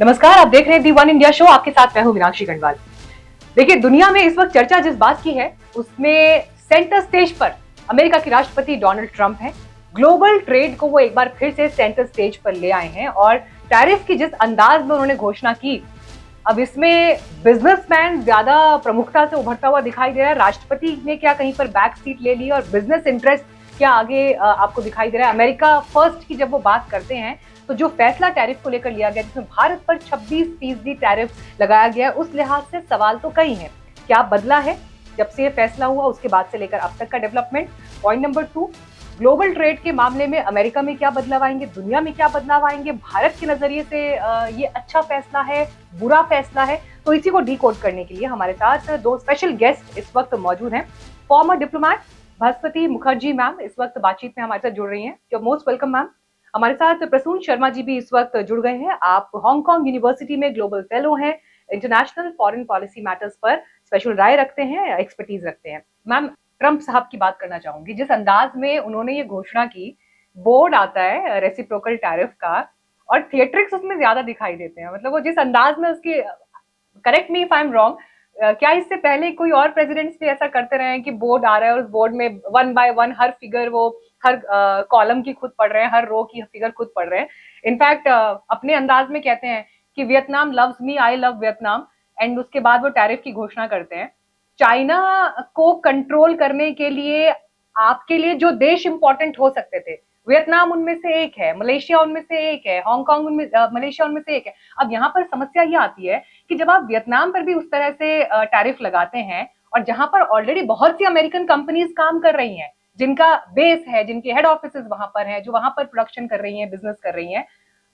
नमस्कार, आप देख रहे हैं दी वन इंडिया शो। आपके साथ मैं हूं मीनाक्षी गढ़वाल। देखिए, दुनिया में इस वक्त चर्चा जिस बात की है उसमें सेंटर स्टेज पर अमेरिका के राष्ट्रपति डोनाल्ड ट्रंप हैं। ग्लोबल ट्रेड को वो एक बार फिर से सेंटर स्टेज पर ले आए हैं और टैरिफ की जिस अंदाज में उन्होंने घोषणा की, अब इसमें बिजनेसमैन ज्यादा प्रमुखता से उभरता हुआ दिखाई दे रहा है। राष्ट्रपति ने क्या कहीं पर बैक सीट ले ली और बिजनेस इंटरेस्ट क्या आगे आपको दिखाई दे रहा है। अमेरिका फर्स्ट की जब वो बात करते हैं तो जो फैसला टैरिफ को लेकर लिया गया जिसमें भारत पर 26% टैरिफ लगाया गया है, उस लिहाज से सवाल तो कई हैं। क्या बदला है जब से ये फैसला हुआ, उसके बाद से लेकर अब तक का development. Point number 2, global trade के मामले में अमेरिका में क्या बदलाव आएंगे, दुनिया में क्या बदलाव आएंगे, भारत के नजरिए से ये अच्छा फैसला है, बुरा फैसला है। तो इसी को डीकोड करने के लिए हमारे साथ दो स्पेशल गेस्ट इस वक्त मौजूद हैं। Farmer diplomat Bhaswati Mukherjee ma'am इस वक्त बातचीत में हमारे साथ जुड़ रही हैं। Your most welcome ma'am. हमारे साथ प्रसून शर्मा जी भी इस वक्त जुड़ गए हैं। आप हांगकांग यूनिवर्सिटी में ग्लोबल फेलो हैं, इंटरनेशनल फॉरेन पॉलिसी मैटर्स पर स्पेशल राय रखते हैं, एक्सपर्टीज रखते हैं। मैम, ट्रंप साहब की बात करना चाहूंगी। जिस अंदाज में उन्होंने ये घोषणा की, बोर्ड आता है रेसिप्रोकल टैरिफ का और थिएट्रिक्स उसमें ज्यादा दिखाई देते हैं। मतलब वो जिस अंदाज में उसकी, correct me if I am wrong, क्या इससे पहले कोई और प्रेसिडेंट्स भी ऐसा करते रहे हैं कि बोर्ड आ रहा है और उस बोर्ड में one by one her figure वो हर कॉलम की खुद पढ़ रहे हैं, हर रो की फिगर खुद पढ़ रहे हैं। इनफैक्ट अपने अंदाज में कहते हैं कि Vietnam loves me, I love Vietnam, and उसके बाद वो टैरिफ की घोषणा करते हैं। चाइना को कंट्रोल करने के लिए आपके लिए जो देश इंपॉर्टेंट हो सकते थे, वियतनाम उनमें से एक है, मलेशिया उनमें से एक है, हांगकांग उनमें मलेशिया उनमें से एक है। अब यहाँ पर समस्या ये आती है कि जब आप वियतनाम पर भी उस तरह से टैरिफ लगाते हैं और जहां पर ऑलरेडी बहुत सी अमेरिकन कंपनीज काम कर रही हैं, जिनका बेस है, जिनके हेड ऑफिस वहां पर है, जो वहां पर प्रोडक्शन कर रही हैं, बिजनेस कर रही हैं,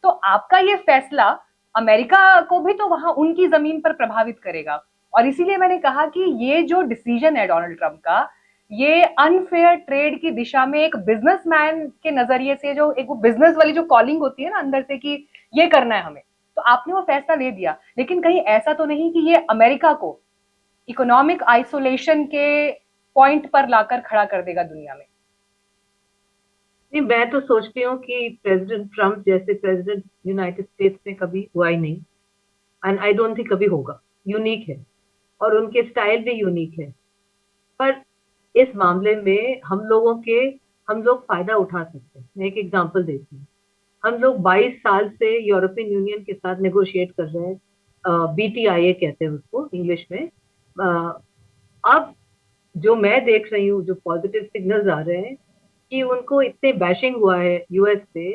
तो आपका ये फैसला अमेरिका को भी तो वहां उनकी जमीन पर प्रभावित करेगा। और इसीलिए मैंने कहा कि ये जो डिसीजन है डोनाल्ड ट्रंप का, ये अनफेयर ट्रेड की दिशा में एक बिजनेसमैन के नजरिए से, जो एक वो बिजनेस वाली जो कॉलिंग होती है ना अंदर से कि ये करना है हमें, तो आपने वो फैसला ले दिया। लेकिन कहीं ऐसा तो नहीं कि ये अमेरिका को इकोनॉमिक आइसोलेशन के पॉइंट पर लाकर खड़ा कर देगा दुनिया में? नहीं, मैं तो सोचती हूँ कि प्रेसिडेंट ट्रम्प जैसे प्रेसिडेंट यूनाइटेड स्टेट्स में कभी हुआ ही नहीं, एंड आई डोंट थिंक कभी होगा। यूनिक है और उनके स्टाइल भी यूनिक है। पर इस मामले में हम लोग फायदा उठा सकते हैं। मैं एक एग्जांपल देती हूँ। हम लोग 22 साल से यूरोपियन यूनियन के साथ नेगोशिएट कर रहे हैं। बीटीआईए कहते हैं उसको इंग्लिश में। अब जो मैं देख रही हूँ, जो पॉजिटिव सिग्नल्स आ रहे हैं कि उनको इतने बैशिंग हुआ है यूएस से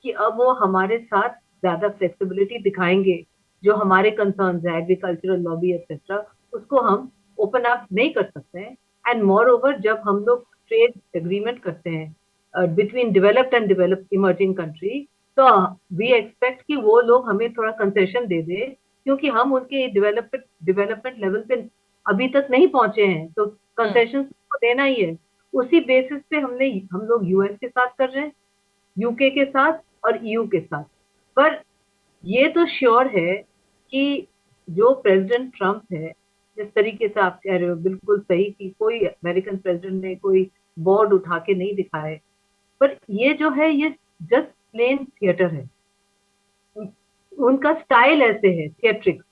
कि अब वो हमारे साथ ज्यादा फ्लेक्सिबिलिटी दिखाएंगे। जो हमारे कंसर्न्स है, एग्रीकल्चरल लॉबी एक्सेट्रा, उसको हम ओपन अप नहीं कर सकते हैं। एंड मोर ओवर, जब हम लोग ट्रेड एग्रीमेंट करते हैं between developed and develop emerging country, तो वी एक्सपेक्ट कि वो लोग हमें थोड़ा कंसेशन दे दे, क्योंकि हम उनके डेवलपमेंट लेवल पे अभी तक नहीं पहुंचे हैं, तो कंसेशन तो देना ही है। उसी बेसिस पे हम लोग यूएस के साथ कर रहे हैं, यूके के साथ और ईयू के साथ। पर ये तो श्योर है कि जो प्रेसिडेंट ट्रम्प है, जिस तरीके से आप कह रहे हो बिल्कुल सही कि कोई अमेरिकन प्रेसिडेंट ने कोई बोर्ड उठा के नहीं दिखाए, पर ये जो है ये जस्ट प्लेन थिएटर है। उनका स्टाइल ऐसे है, थिएट्रिक्स।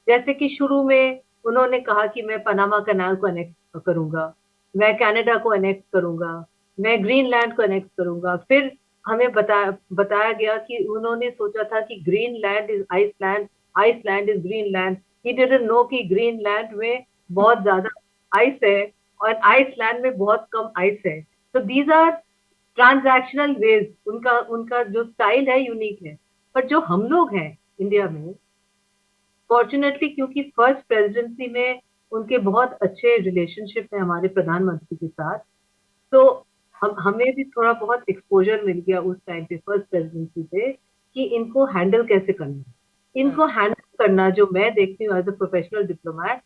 जैसे कि शुरू में उन्होंने कहा कि मैं पनामा कनाल को अनेक्ट करूंगा, मैं कनाडा को अनेक्ट करूंगा, मैं ग्रीनलैंड को अनेक्ट करूंगा। फिर हमें बताया गया कि उन्होंने सोचा था कि Greenland is Iceland, Iceland is Greenland. He didn't know कि ग्रीनलैंड में बहुत ज्यादा आइस है और आइसलैंड में बहुत कम आइस है। तो दीज आर ट्रांजैक्शनल वेज। उनका उनका जो स्टाइल है यूनिक है। पर जो हम लोग हैं इंडिया में, फॉर्चुनेटली क्योंकि फर्स्ट प्रेसिडेंसी में उनके बहुत अच्छे रिलेशनशिप है हमारे प्रधानमंत्री के साथ, तो हमें भी थोड़ा बहुत एक्सपोजर मिल गया उस टाइम पे फर्स्ट प्रेसिडेंसी पे कि इनको हैंडल कैसे करना है। इनको हैंडल करना, जो मैं देखती हूँ एज अ प्रोफेशनल डिप्लोमैट,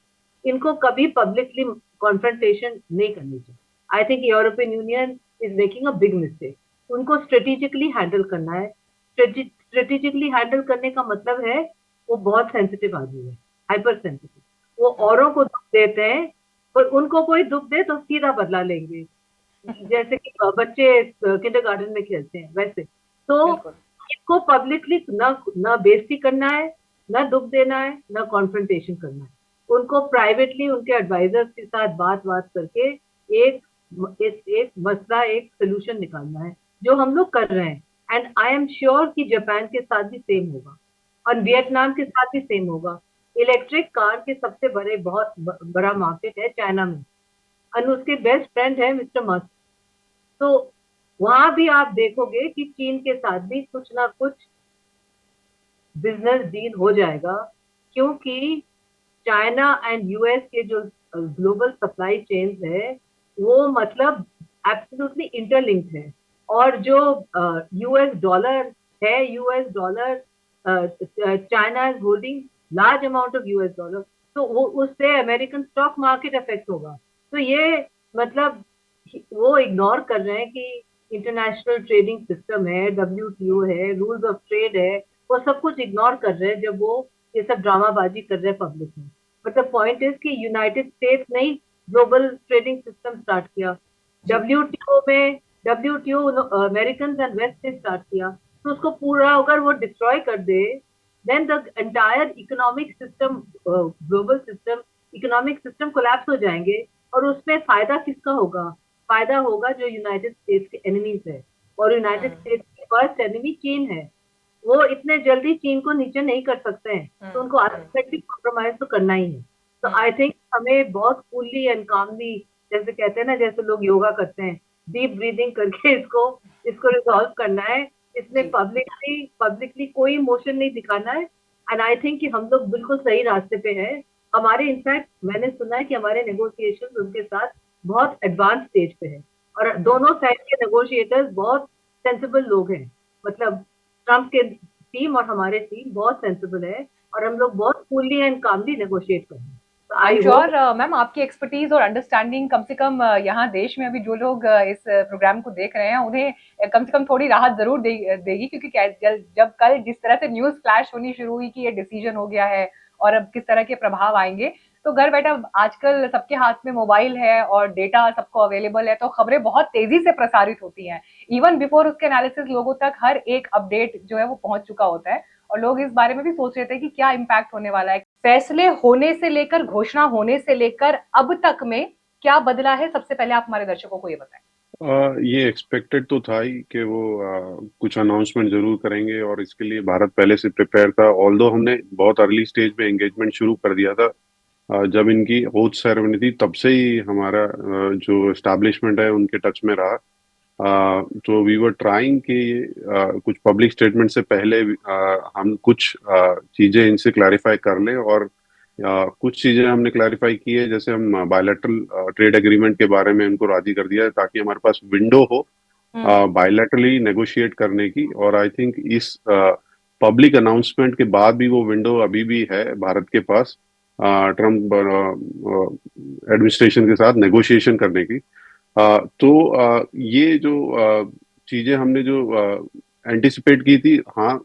इनको कभी पब्लिकली कॉन्फ्रंटेशन नहीं करनी चाहिए। I think European union is making a big mistake. उनको स्ट्रेटेजिकली हैंडल करना है। स्ट्रेटेजिकली हैंडल करने का मतलब है वो बहुत सेंसिटिव आदमी है, हाइपर सेंसिटिव। वो औरों को दुख देते हैं, पर उनको कोई दुख दे तो सीधा बदला लेंगे। जैसे कि बच्चे किंडरगार्टन में खेलते हैं वैसे। तो बिल्कुल। इनको पब्लिकली ना बेइज्जती करना है, ना दुख देना है, ना कॉन्फ्रंटेशन करना है। उनको प्राइवेटली उनके एडवाइजर्स के साथ बात बात करके एक एक मसला, एक सोल्यूशन निकालना है, जो हम लोग कर रहे हैं। एंड आई एम श्योर कि जापान के साथ भी सेम होगा और वियतनाम के साथ भी सेम होगा। इलेक्ट्रिक कार के सबसे बड़े बहुत बड़ा मार्केट है चाइना में, और उसके बेस्ट फ्रेंड है मिस्टर मस्क। तो वहां भी आप देखोगे कि चीन के साथ भी कुछ ना कुछ बिजनेस डील हो जाएगा, क्योंकि चाइना एंड यूएस के जो ग्लोबल सप्लाई चेन्स है, वो मतलब एब्सोल्युटली इंटरलिंक्ड है। और जो यूएस डॉलर है, US dollar, China is holding large amount of US dollar, तो वो उससे अमेरिकन स्टॉक मार्केट अफेक्ट होगा। तो ये मतलब वो इग्नोर कर रहे हैं कि इंटरनेशनल ट्रेडिंग सिस्टम है, डब्ल्यूटीओ है, रूल्स ऑफ ट्रेड है, वो सब कुछ इग्नोर कर रहे हैं जब वो ये सब ड्रामाबाजी कर रहे हैं पब्लिक में। बट द पॉइंट इज कि यूनाइटेड स्टेट्स ने ग्लोबल ट्रेडिंग सिस्टम स्टार्ट किया, जी। डब्ल्यूटीओ में, डब्ल्यूटीओ अमेरिकन एंड वेस्ट ने स्टार्ट किया। तो उसको पूरा अगर वो डिस्ट्रॉय कर दे, then the entire economic system, global system, economic system collapse हो जाएंगे। और उसमें फायदा किसका होगा? फायदा होगा जो यूनाइटेड स्टेट्स के एनिमीज है, और यूनाइटेड हम्म। स्टेट्स की फर्स्ट एनिमी चीन है। वो इतने जल्दी चीन को नीचे नहीं कर सकते हैं, तो उनको हम्म। अल्टीमेटली कॉम्प्रोमाइज तो करना ही है। तो हम्म। आई थिंक हमें बहुत कूलली एंड कामली, जैसे कहते हैं ना, जैसे लोग योगा करते हैं, डीप ब्रीदिंग करके इसको इसको रिजॉल्व करना है। इसमें जी। पब्लिकली पब्लिकली कोई इमोशन नहीं दिखाना है। एंड आई थिंक कि हम लोग बिल्कुल सही रास्ते पे हैं। हमारे इनफैक्ट मैंने सुना है कि हमारे नेगोशिएशन उनके साथ बहुत एडवांस स्टेज पे है, और हम्म। दोनों साइड के नेगोशिएटर्स बहुत सेंसिबल लोग हैं। मतलब ट्रम्प के टीम और हमारे टीम बहुत सेंसिबल है, और हम लोग बहुत कूलली एंड कामली नेगोशिएट कर रहे हैं। तो I am I hope. Sure ma'am, आपकी एक्सपर्टीज और अंडरस्टैंडिंग कम से कम यहाँ देश में अभी जो लोग इस प्रोग्राम को देख रहे हैं उन्हें कम से कम थोड़ी राहत जरूर देगी, क्योंकि जब कल जिस तरह से न्यूज फ्लैश होनी शुरू हुई कि ये डिसीजन हो गया है और अब किस तरह के प्रभाव आएंगे, तो घर बैठा आजकल सबके हाथ में मोबाइल है और डेटा सबको अवेलेबल है, तो खबरें बहुत तेजी से प्रसारित होती हैं। इवन बिफोर उसके एनालिसिस लोगों तक हर एक अपडेट जो है वो पहुंच चुका होता है, और लोग इस बारे में भी सोच रहे थे कि क्या इम्पैक्ट होने वाला है। फैसले होने से लेकर, घोषणा होने से लेकर अब तक में क्या बदला है, सबसे पहले आप हमारे दर्शकों को ये बताएं। ये एक्सपेक्टेड तो था ही कि वो कुछ अनाउंसमेंट जरूर करेंगे, और इसके लिए भारत पहले से प्रिपेयर था। ऑल्दो हमने बहुत अर्ली स्टेज पे एंगेजमेंट शुरू कर दिया था। जब इनकी ओथ सेरेमनी थी तब से ही हमारा जो एस्टैब्लिशमेंट है उनके टच में रहा। तो वी वर ट्राइंग कि कुछ पब्लिक स्टेटमेंट से पहले हम कुछ चीजें इनसे क्लैरिफाई कर लें, और कुछ चीजें हमने क्लैरिफाई की है। जैसे हम बायलैटरल ट्रेड एग्रीमेंट के बारे में उनको राजी कर दिया है, ताकि हमारे पास विंडो हो हम्म। बायलैटरली नेगोशिएट करने की। और आई थिंक इस पब्लिक अनाउंसमेंट के बाद भी वो विंडो अभी भी है भारत के पास ट्रम्प एडमिनिस्ट्रेशन के साथ नेगोशिएशन करने की। ये जो चीजें हमने जो एंटिसिपेट की थी, हाँ,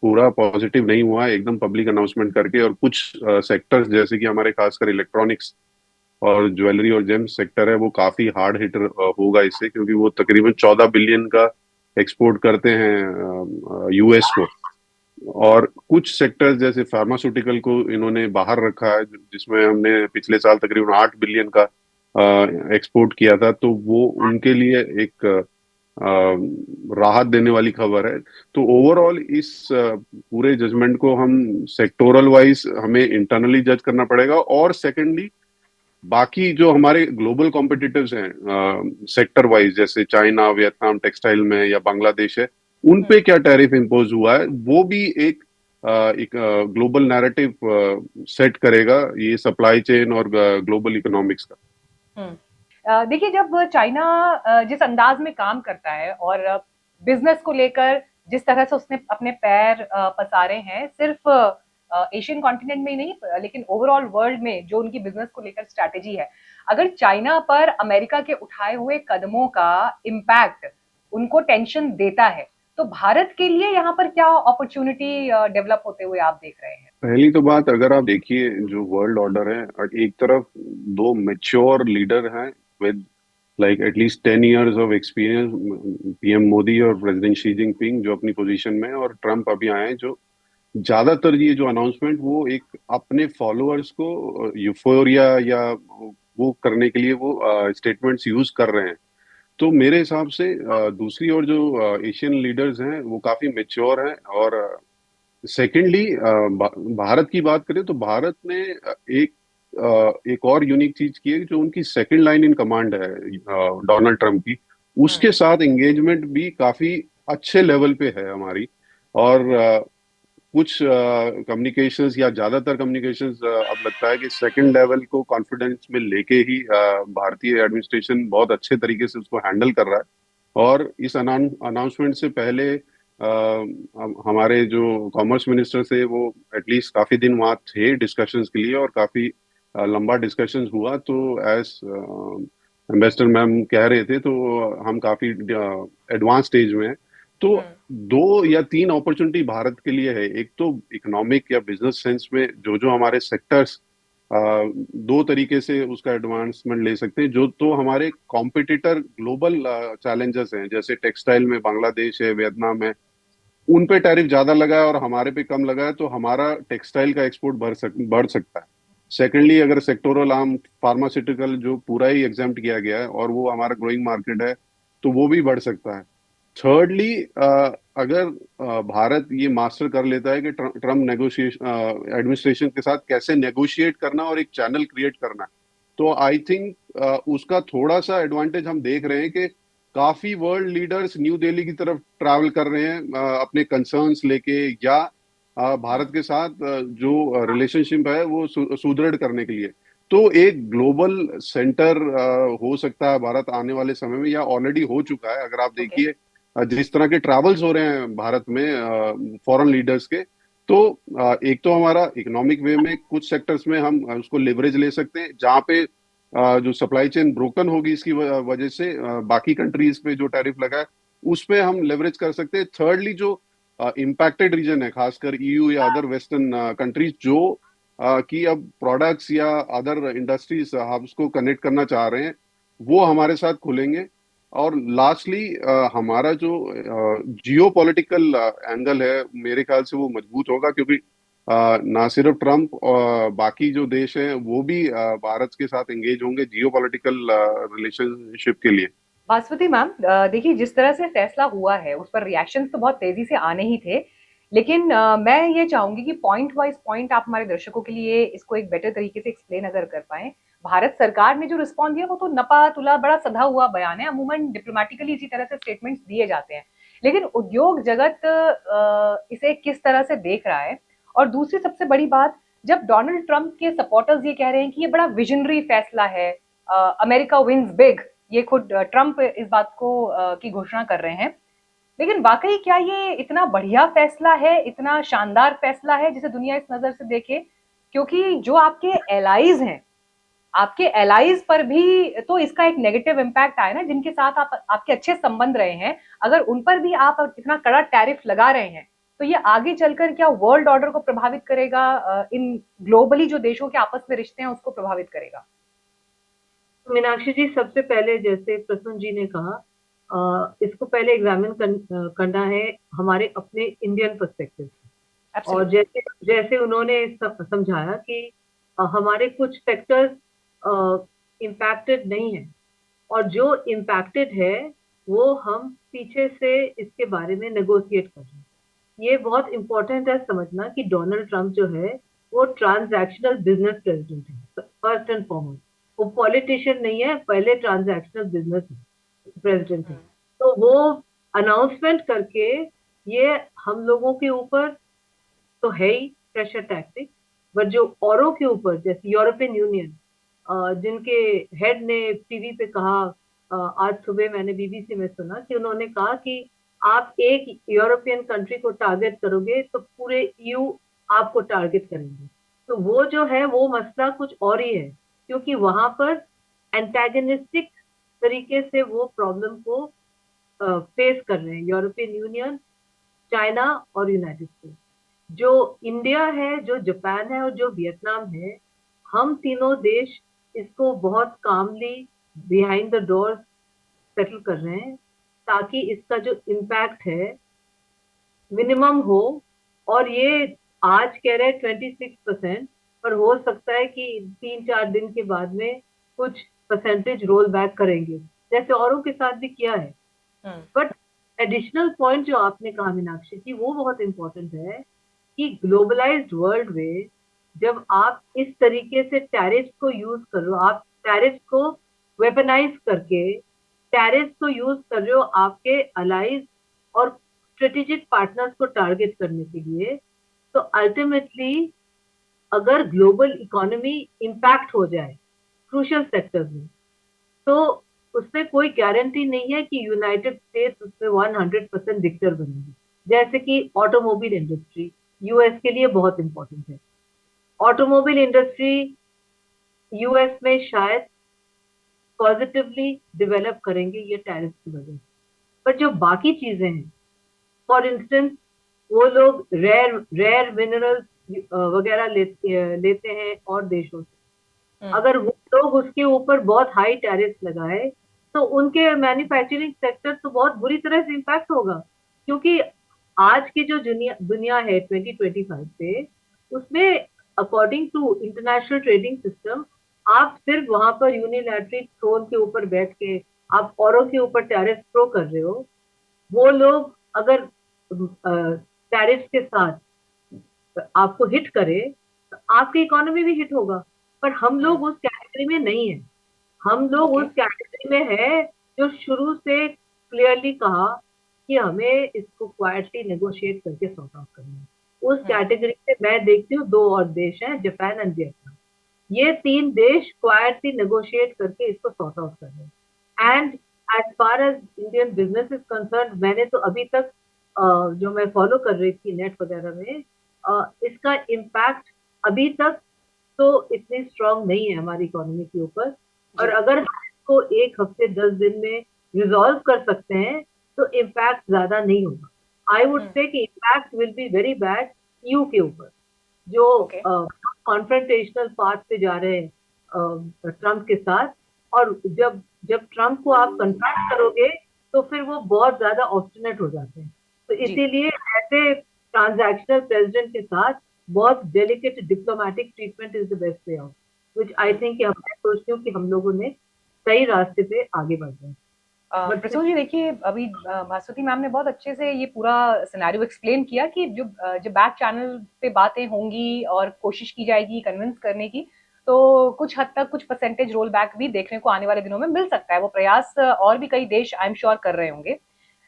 पूरा पॉजिटिव नहीं हुआ है एकदम पब्लिक अनाउंसमेंट करके। और कुछ सेक्टर्स जैसे कि हमारे खासकर इलेक्ट्रॉनिक्स और ज्वेलरी और जेम्स सेक्टर है, वो काफी हार्ड हिट होगा इससे, क्योंकि वो तकरीबन 14 बिलियन का एक्सपोर्ट करते हैं यूएस को। और कुछ सेक्टर्स जैसे फार्मास्यूटिकल को इन्होंने बाहर रखा है, जिसमें हमने पिछले साल तकरीबन 8 बिलियन का एक्सपोर्ट किया था। तो वो उनके लिए एक राहत देने वाली खबर है। तो ओवरऑल इस पूरे जजमेंट को हम सेक्टोरल वाइज हमें इंटरनली जज करना पड़ेगा, और सेकेंडली बाकी जो हमारे ग्लोबल कॉम्पिटिटिव्स हैं सेक्टर वाइज, जैसे चाइना, वियतनाम टेक्सटाइल में, या बांग्लादेश है, उन पे क्या टैरिफ इम्पोज हुआ है, वो भी एक ग्लोबल नैरेटिव सेट करेगा ये सप्लाई चेन और ग्लोबल इकोनॉमिक्स का। हम्म। देखिए, जब चाइना जिस अंदाज में काम करता है और बिजनेस को लेकर जिस तरह से उसने अपने पैर पसारे हैं, सिर्फ एशियन कॉन्टिनेंट में ही नहीं, लेकिन ओवरऑल वर्ल्ड में जो उनकी बिजनेस को लेकर स्ट्रैटेजी है, अगर चाइना पर अमेरिका के उठाए हुए कदमों का इम्पैक्ट उनको टेंशन देता है, तो भारत के लिए यहाँ पर क्या अपॉर्चुनिटी डेवलप होते हुए आप देख रहे हैं? पहली तो बात, अगर आप देखिए जो वर्ल्ड ऑर्डर है, और एक तरफ दो मेच्योर लीडर हैं with like at least 10 years of experience, PM Modi और प्रेसिडेंट शी जिनपिंग जो अपनी पोजीशन में है, और ट्रम्प अभी आए हैं जो ज्यादातर ये जो अनाउंसमेंट वो एक अपने फॉलोअर्स को यूफोरिया या वो करने के लिए वो स्टेटमेंट्स यूज कर रहे हैं। तो मेरे हिसाब से दूसरी ओर जो एशियन लीडर्स हैं वो काफी मेच्योर हैं। और सेकेंडली भारत की बात करें तो भारत ने एक और यूनिक चीज की है जो उनकी सेकंड लाइन इन कमांड है डोनाल्ड ट्रंप की। उसके साथ एंगेजमेंट भी काफी अच्छे लेवल पे है हमारी। और कुछ कम्युनिकेशंस या ज्यादातर कम्युनिकेशंस अब लगता है कि सेकंड लेवल को कॉन्फिडेंस में लेके ही भारतीय एडमिनिस्ट्रेशन बहुत अच्छे तरीके से उसको हैंडल कर रहा है। और इस अनाउंसमेंट से पहले हमारे जो कॉमर्स मिनिस्टर थे वो एटलीस्ट काफी दिन वहाँ थे डिस्कशंस के लिए, और काफी लंबा डिस्कशंस हुआ। तो एज एम्बेसडर मैम कह रहे थे तो हम काफी एडवांस स्टेज में हैं। तो दो या तीन अपॉर्चुनिटी भारत के लिए है। एक तो इकोनॉमिक या बिजनेस सेंस में जो जो हमारे सेक्टर्स दो तरीके से उसका एडवांसमेंट ले सकते हैं। जो तो हमारे कॉम्पिटिटर ग्लोबल चैलेंजेस हैं, जैसे टेक्सटाइल में बांग्लादेश है, वियतनाम है, उन पे टैरिफ ज्यादा लगा है और हमारे पे कम लगा है, तो हमारा टेक्सटाइल का एक्सपोर्ट बढ़ सकता है। सेकेंडली, अगर सेक्टोरल आर्म फार्मास्यूटिकल जो पूरा ही एग्जाम्प्ट किया गया है और वो हमारा ग्रोइंग मार्केट है, तो वो भी बढ़ सकता है। थर्डली, अगर भारत ये मास्टर कर लेता है कि ट्रम्प नेगोशिएशन एडमिनिस्ट्रेशन के साथ कैसे नेगोशिएट करना और एक चैनल क्रिएट करना है, तो आई थिंक उसका थोड़ा सा एडवांटेज हम देख रहे हैं कि काफी वर्ल्ड लीडर्स न्यू दिल्ली की तरफ ट्रैवल कर रहे हैं अपने कंसर्न्स लेके, या भारत के साथ जो रिलेशनशिप है वो सुदृढ़ करने के लिए। तो एक ग्लोबल सेंटर हो सकता है भारत आने वाले समय में, या ऑलरेडी हो चुका है। अगर आप ओके। देखिए जिस तरह के ट्रैवल्स हो रहे हैं भारत में फॉरेन लीडर्स के, तो एक तो हमारा इकोनॉमिक वे में कुछ सेक्टर्स में हम उसको लेवरेज ले सकते हैं, जहाँ पे जो सप्लाई चेन ब्रोकन होगी इसकी वजह से बाकी कंट्रीज पे जो टैरिफ लगा है उस पे हम लेवरेज कर सकते हैं। थर्डली, जो इम्पैक्टेड रीजन है, खासकर ईयू या अदर वेस्टर्न कंट्रीज जो कि अब प्रोडक्ट्स या अदर इंडस्ट्रीज हब्स को कनेक्ट करना चाह रहे हैं, वो हमारे साथ खुलेंगे। और लास्टली, हमारा जो जियो पॉलिटिकल एंगल है, मेरे ख्याल से वो मजबूत होगा, क्योंकि ना सिर्फ ट्रम्प और बाकी जो देश हैं वो भी भारत के साथ एंगेज होंगे जियो पॉलिटिकल रिलेशनशिप के लिए। बासमती मैम, देखिए जिस तरह से फैसला हुआ है उस पर रिएक्शंस तो बहुत तेजी से आने ही थे, लेकिन मैं ये चाहूंगी कि पॉइंट वाइज पॉइंट आप हमारे दर्शकों के लिए इसको एक बेटर तरीके से एक्सप्लेन अगर कर पाएं। भारत सरकार ने जो रिस्पॉन्स दिया वो तो नपा तुला बड़ा सधा हुआ बयान है, अमूमन डिप्लोमेटिकली इसी तरह से स्टेटमेंट्स दिए जाते हैं, लेकिन उद्योग जगत इसे किस तरह से देख रहा है। और दूसरी सबसे बड़ी बात, जब डोनाल्ड ट्रंप के सपोर्टर्स ये कह रहे हैं कि ये बड़ा विजनरी फैसला है, अमेरिका विंस बिग, ये खुद ट्रंप इस बात को की घोषणा कर रहे हैं, लेकिन वाकई क्या ये इतना बढ़िया फैसला है, इतना शानदार फैसला है जिसे दुनिया इस नजर से देखे? क्योंकि जो आपके एलाइज हैं, आपके एलाइज पर भी तो इसका एक नेगेटिव इम्पैक्ट आया ना, जिनके साथ आपके अच्छे संबंध रहे हैं, अगर उन पर भी आप इतना कड़ा टैरिफ लगा रहे हैं, तो ये आगे चलकर क्या वर्ल्ड ऑर्डर को प्रभावित करेगा, इन ग्लोबली जो देशों के आपस में रिश्ते हैं उसको प्रभावित करेगा? मीनाक्षी जी, सबसे पहले जैसे प्रसून जी ने कहा, इसको पहले एग्जामिन करना है हमारे अपने इंडियन पर्सपेक्टिव से। और एब्सोल्युटली। जैसे जैसे उन्होंने समझाया कि हमारे कुछ सेक्टर्स इम्पैक्टेड नहीं है, और जो इम्पैक्टेड है वो हम पीछे से इसके बारे में नेगोशिएट कर रहे हैं। ये बहुत इंपॉर्टेंट है समझना कि डोनाल्ड ट्रंप जो है वो ट्रांजैक्शनल बिजनेस प्रेसिडेंट है, फर्स्ट एंड फॉरमोस्ट। वो पॉलिटिशियन नहीं है, पहले ट्रांजैक्शनल बिजनेस प्रेसिडेंट है। तो वो अनाउंसमेंट करके ये हम लोगों के ऊपर तो है ही प्रेशर टैक्टिक, बट जो औरों के ऊपर, जैसे यूरोपियन यूनियन, जिनके हेड ने टीवी पे कहा, आज सुबह मैंने बीबीसी में सुना कि उन्होंने कहा कि आप एक यूरोपियन कंट्री को टारगेट करोगे तो पूरे ईयू आपको टारगेट करेंगे। तो वो जो है वो मसला कुछ और ही है, क्योंकि वहां पर एंटेगनिस्टिक तरीके से वो प्रॉब्लम को फेस कर रहे हैं यूरोपियन यूनियन, चाइना और यूनाइटेड स्टेट्स। जो इंडिया है, जो जापान है और जो वियतनाम है, हम तीनों देश इसको बहुत कामली बिहाइंड द डोर सेटल कर रहे हैं, ताकि इसका जो इम्पैक्ट है मिनिमम हो। और ये आज कह रहे हैं 26%, पर हो सकता है कि 3-4 दिन के बाद में कुछ परसेंटेज रोल बैक करेंगे, जैसे औरों के साथ भी किया है। बट एडिशनल पॉइंट जो आपने कहा मीनाक्षी जी, वो बहुत इंपॉर्टेंट है कि ग्लोबलाइज्ड वर्ल्ड में जब आप इस तरीके से टैरिफ को यूज कर रहे हो, आप टैरिफ को वेपनाइज करके टैरिफ को यूज कर रहे हो आपके अलाइज और स्ट्रेटेजिक पार्टनर्स को टारगेट करने के लिए, तो अल्टीमेटली अगर ग्लोबल इकोनॉमी इम्पैक्ट हो जाए क्रूशियल सेक्टर्स में, तो उसमें कोई गारंटी नहीं है कि यूनाइटेड स्टेट्स उसमें 100% विक्टर बनेगी। जैसे कि ऑटोमोबाइल इंडस्ट्री यूएस के लिए बहुत इंपॉर्टेंट है। ऑटोमोबाइल इंडस्ट्री यूएस में शायद पॉजिटिवली डेवलप करेंगे ये टैरिफ की वजह से, पर जो बाकी चीजें हैं, फॉर इंस्टेंस वो लोग रेयर रेयर मिनरल्स वगैरह लेते हैं और देशों से, अगर वो लोग उसके ऊपर बहुत हाई टैरिफ लगाए तो उनके मैन्युफैक्चरिंग सेक्टर तो बहुत बुरी तरह से इम्पैक्ट होगा। क्योंकि आज की जो दुनिया दुनिया है 2025 से, उसमें according to international trading system आप सिर्फ वहां पर यूनिलैटरली थ्रोन के ऊपर बैठ के आप औरों के ऊपर टैरिफ थ्रो कर रहे हो। वो लोग अगर टैरिफ के साथ आपको हिट करे तो आपकी इकोनॉमी भी हिट होगा, पर हम लोग उस कैटेगरी में नहीं है। हम लोग उस कैटेगरी में है जो शुरू से क्लियरली कहा कि हमें इसको क्वाइटली नेगोशिएट करके सॉर्ट आउट करना है। उस कैटेगरी में मैं देखती हूँ दो और देश हैं, जापान एंड वियतनाम। ये तीन देश क्वाइटली नेगोशिएट करके इसको सॉर्ट आउट कर रहे हैं। And as far as Indian business is concern, मैंने तो अभी तक जो मैं फॉलो कर रही थी नेट वगैरह में, इसका इम्पैक्ट अभी तक तो इतनी स्ट्रांग नहीं है हमारी इकोनॉमी के ऊपर। और अगर हम इसको 1 हफ्ते 10 दिन में रिजॉल्व कर सकते हैं तो इम्पैक्ट ज्यादा नहीं होगा। आई वुड से कि impact will be very bad you के ऊपर, जो कॉन्फ्रंटेशनल पाथ पे जा रहे हैं ट्रम्प के साथ। और जब जब ट्रम्प को आप कन्फ्रंट करोगे तो फिर वो बहुत ज्यादा ऑब्स्टिनेट हो जाते हैं। तो इसीलिए ऐसे ट्रांजैक्शनल प्रेसिडेंट के साथ बहुत delicate diplomatic treatment is the best way out, which I think मैं सोचती हूँ कि हम लोगों ने सही रास्ते पे आगे बढ़ रहे हैं। प्रसून जी देखिए, अभी मासूती मैम ने बहुत अच्छे से ये पूरा सिनेरियो एक्सप्लेन किया कि जो जो बैक चैनल पे बातें होंगी और कोशिश की जाएगी कन्विंस करने की, तो कुछ हद तक कुछ परसेंटेज रोल बैक भी देखने को आने वाले दिनों में मिल सकता है। वो प्रयास और भी कई देश आई एम श्योर कर रहे होंगे।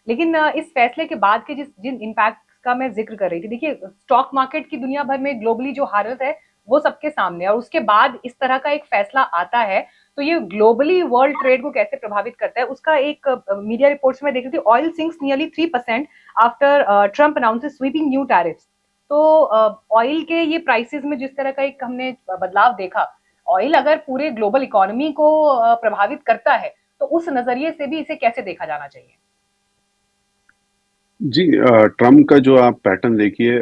लेकिन इस फैसले के बाद के जिन इम्पैक्ट का मैं जिक्र कर रही थी, देखिए स्टॉक मार्केट की दुनिया भर में ग्लोबली जो हालत है वो सबके सामने है, और उसके बाद इस तरह का एक फैसला आता है तो ये ग्लोबली वर्ल्ड ट्रेड को कैसे प्रभावित करता है। उसका एक मीडिया रिपोर्ट्स में देख रही थी, oil sinks nearly 3% after Trump announces sweeping new tariffs. तो ऑयल के ये प्राइसेस में जिस तरह का एक हमने बदलाव देखा, ऑयल अगर पूरे ग्लोबल इकोनॉमी को प्रभावित करता है तो उस नजरिए से भी इसे कैसे देखा जाना चाहिए? जी, ट्रम्प का जो आप पैटर्न देखिए,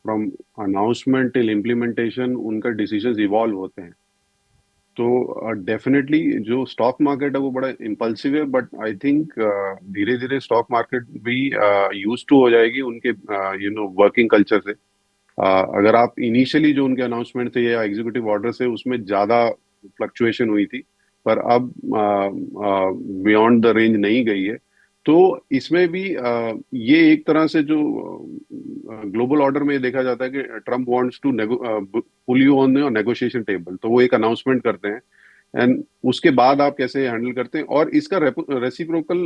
फ्रॉम अनाउंसमेंट टिल इम्प्लीमेंटेशन उनका डिसीजंस इवॉल्व होते हैं। तो डेफिनेटली जो स्टॉक मार्केट है वो बड़ा इम्पल्सिव है, बट आई थिंक धीरे धीरे स्टॉक मार्केट भी यूज टू हो जाएगी उनके वर्किंग कल्चर से। अगर आप इनिशियली जो उनके अनाउंसमेंट थे या एग्जीक्यूटिव ऑर्डर से उसमें ज्यादा फ्लक्चुएशन हुई थी, पर अब बियॉन्ड द रेंज नहीं गई है। तो इसमें भी ये एक तरह से जो ग्लोबल ऑर्डर में देखा जाता है कि Trump wants to pull you on the negotiation table, तो वो एक अनाउंसमेंट करते हैं एंड उसके बाद आप कैसे हैंडल करते हैं। और इसका रेसिप्रोकल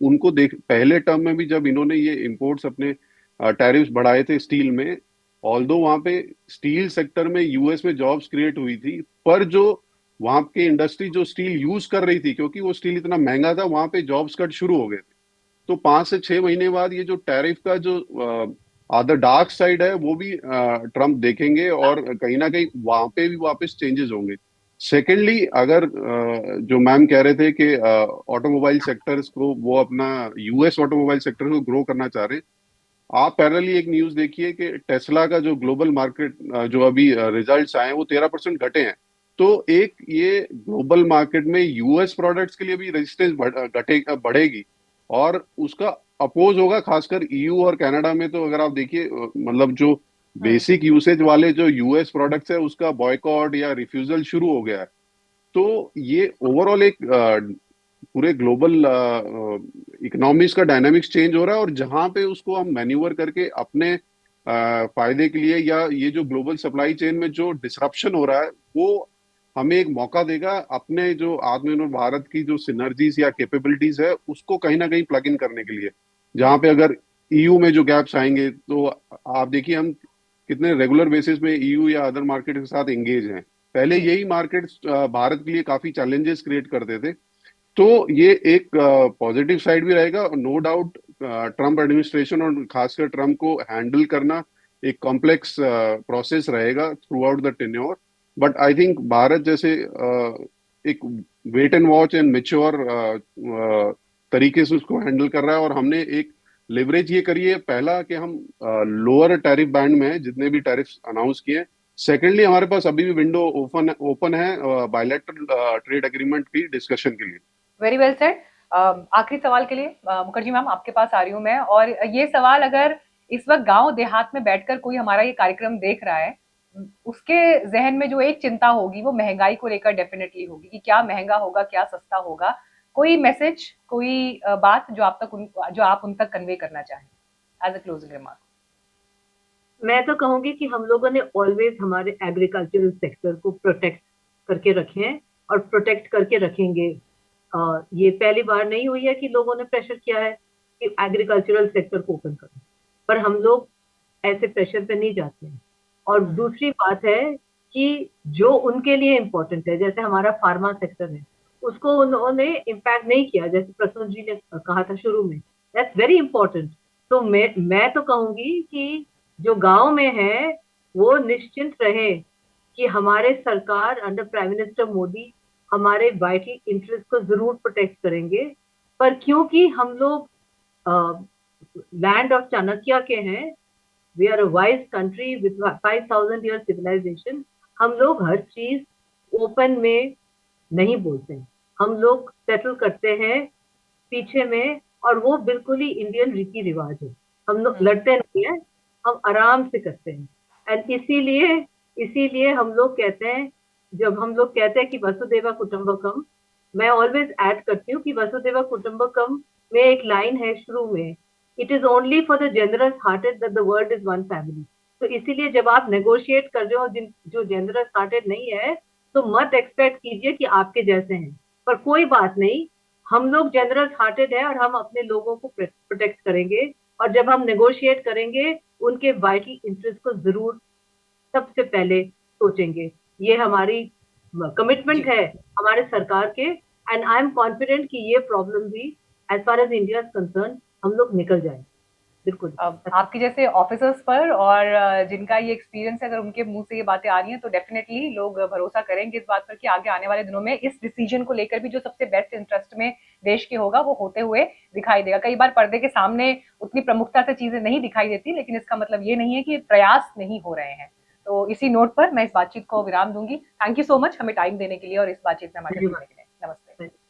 उनको देख, पहले टर्म में भी जब इन्होंने ये इंपोर्ट्स अपने टैरिफ्स बढ़ाए थे स्टील में, ऑल्दो वहां पे स्टील सेक्टर में यूएस में जॉब्स क्रिएट हुई थी, पर जो वहां के इंडस्ट्री जो स्टील यूज कर रही थी, क्योंकि वो स्टील इतना महंगा था, वहां पे जॉब्स कट शुरू हो गए थे। तो 5 से 6 महीने बाद ये जो टैरिफ का जो आधा डार्क साइड है वो भी ट्रम्प देखेंगे और कहीं ना कहीं वहां पे भी वापस चेंजेस होंगे। सेकेंडली, अगर जो मैम कह रहे थे कि ऑटोमोबाइल सेक्टर्स को वो अपना यूएस ऑटोमोबाइल सेक्टर को ग्रो करना चाह रहे हैं, आप पैरेलली एक न्यूज देखिए कि टेस्ला का जो ग्लोबल मार्केट जो अभी रिजल्ट्स आए हैं वो 13% घटे हैं। तो एक ये ग्लोबल मार्केट में यूएस प्रोडक्ट्स के लिए भी रेजिस्टेंस बढ़ेगी और उसका अपोज होगा, खासकर ईयू और कनाडा में। तो अगर आप देखिए मतलब जो बेसिक यूसेज वाले जो यूएस प्रोडक्ट्स है उसका बॉयकॉट या रिफ्यूजल शुरू हो गया है। तो ये ओवरऑल एक पूरे ग्लोबल इकोनॉमिक्स का डायनामिक्स चेंज हो रहा है, और जहां पे उसको हम मैन्यूवर करके अपने फायदे के लिए, या ये जो ग्लोबल सप्लाई चेन में जो डिसरप्शन हो रहा है वो हमें एक मौका देगा अपने जो आत्मनिर्भर भारत की जो सिनर्जीज या कैपेबिलिटीज है उसको कहीं ना कहीं प्लग इन करने के लिए। जहां पे अगर ईयू में जो गैप्स आएंगे, तो आप देखिए हम कितने रेगुलर बेसिस में ईयू या अदर मार्केट के साथ एंगेज हैं। पहले यही मार्केट्स भारत के लिए काफी चैलेंजेस क्रिएट करते थे। तो ये एक पॉजिटिव साइड भी रहेगा, और नो डाउट ट्रम्प एडमिनिस्ट्रेशन और खासकर ट्रम्प को हैंडल करना एक कॉम्प्लेक्स प्रोसेस रहेगा throughout the tenure. But I think Bharat जैसे एक wait and watch and mature तरीके से उसको हैंडल कर रहा है, और हमने एक लेवरेज ये करी है, पहला कि हम लोअर टैरिफ बैंड में है जितने भी टैरिफ अनाउंस किए। सेकेंडली, हमारे पास अभी भी विंडो ओपन है बायलैटरल ट्रेड एग्रीमेंट की डिस्कशन के लिए। Very well said. आखिरी सवाल के लिए मुखर्जी मैम आपके पास आ रही हूँ मैं, और ये सवाल अगर इस वक्त गांव देहात में बैठकर कोई हमारा ये कार्यक्रम देख रहा है, उसके जहन में जो एक चिंता होगी वो महंगाई को लेकर डेफिनेटली होगी कि क्या महंगा होगा, क्या सस्ता होगा। कोई मैसेज, कोई बात जो आप उन तक कन्वे करना चाहें एज अ क्लोजिंग रिमार्क। मैं तो कहूंगी कि हम लोगों ने ऑलवेज हमारे एग्रीकल्चरल सेक्टर को प्रोटेक्ट करके रखे हैं और प्रोटेक्ट करके रखेंगे। ये पहली बार नहीं हुई है कि लोगों ने प्रेशर किया है कि एग्रीकल्चरल सेक्टर को ओपन करो, पर हम लोग ऐसे प्रेशर पे नहीं जाते हैं। और दूसरी बात है कि जो उनके लिए इम्पोर्टेंट है, जैसे हमारा फार्मा सेक्टर है, उसको उन्होंने इम्पैक्ट नहीं किया, जैसे प्रसून जी ने कहा था शुरू में, दैट्स वेरी इंपॉर्टेंट। तो मैं तो कहूंगी कि जो गांव में है वो निश्चिंत रहे कि हमारे सरकार अंडर प्राइम मिनिस्टर मोदी हमारे वाइटल इंटरेस्ट को जरूर प्रोटेक्ट करेंगे। पर क्योंकि हम लोग लैंड ऑफ चाणक्य के हैं, we are a wise country with 5000 year civilisation, हम लोग हर चीज ओपन में नहीं बोलते हैं, हम लोग सेटल करते हैं पीछे में, और वो बिल्कुल ही इंडियन रीति रिवाज है। हम लोग लड़ते नहीं है, हम आराम से करते हैं। एंड इसीलिए हम लोग कहते हैं, जब हम लोग कहते हैं कि वसुदेवा कुटुंबकम, मैं ऑलवेज ऐड करती हूँ कि वसुदेवा कुटुंबकम में एक लाइन है शुरू में, it is only for the generous hearted that the world is one family. तो इसीलिए जब आप नेगोशिएट कर रहे हो जो जनरस हार्टेड नहीं है, तो मत एक्सपेक्ट कीजिए कि आपके जैसे हैं। पर कोई बात नहीं, हम लोग जनरस हार्टेड है और हम अपने लोगों को प्रोटेक्ट करेंगे, और जब हम नेगोशिएट करेंगे उनके वाइटल इंटरेस्ट को जरूर सबसे पहले सोचेंगे। ये हमारी कमिटमेंट है हमारे सरकार के, एंड आई एम कॉन्फिडेंट कि ये प्रॉब्लम भी as far as India is concern हम लोग निकल जाए। बिल्कुल। आपके जैसे ऑफिसर्स पर और जिनका ये एक्सपीरियंस है, अगर उनके मुंह से ये बातें आ रही हैं तो डेफिनेटली लोग भरोसा करेंगे इस बात पर कि आगे आने वाले दिनों में इस डिसीजन को लेकर भी जो सबसे बेस्ट इंटरेस्ट में देश के होगा वो होते हुए दिखाई देगा। कई बार पर्दे के सामने उतनी प्रमुखता से चीजें नहीं दिखाई देती, लेकिन इसका मतलब ये नहीं है कि प्रयास नहीं हो रहे हैं। तो इसी नोट पर मैं इस बातचीत को विराम दूंगी। थैंक यू सो मच हमें टाइम देने के लिए और इस बातचीत में हमारे साथ जुड़ने के लिए। नमस्ते।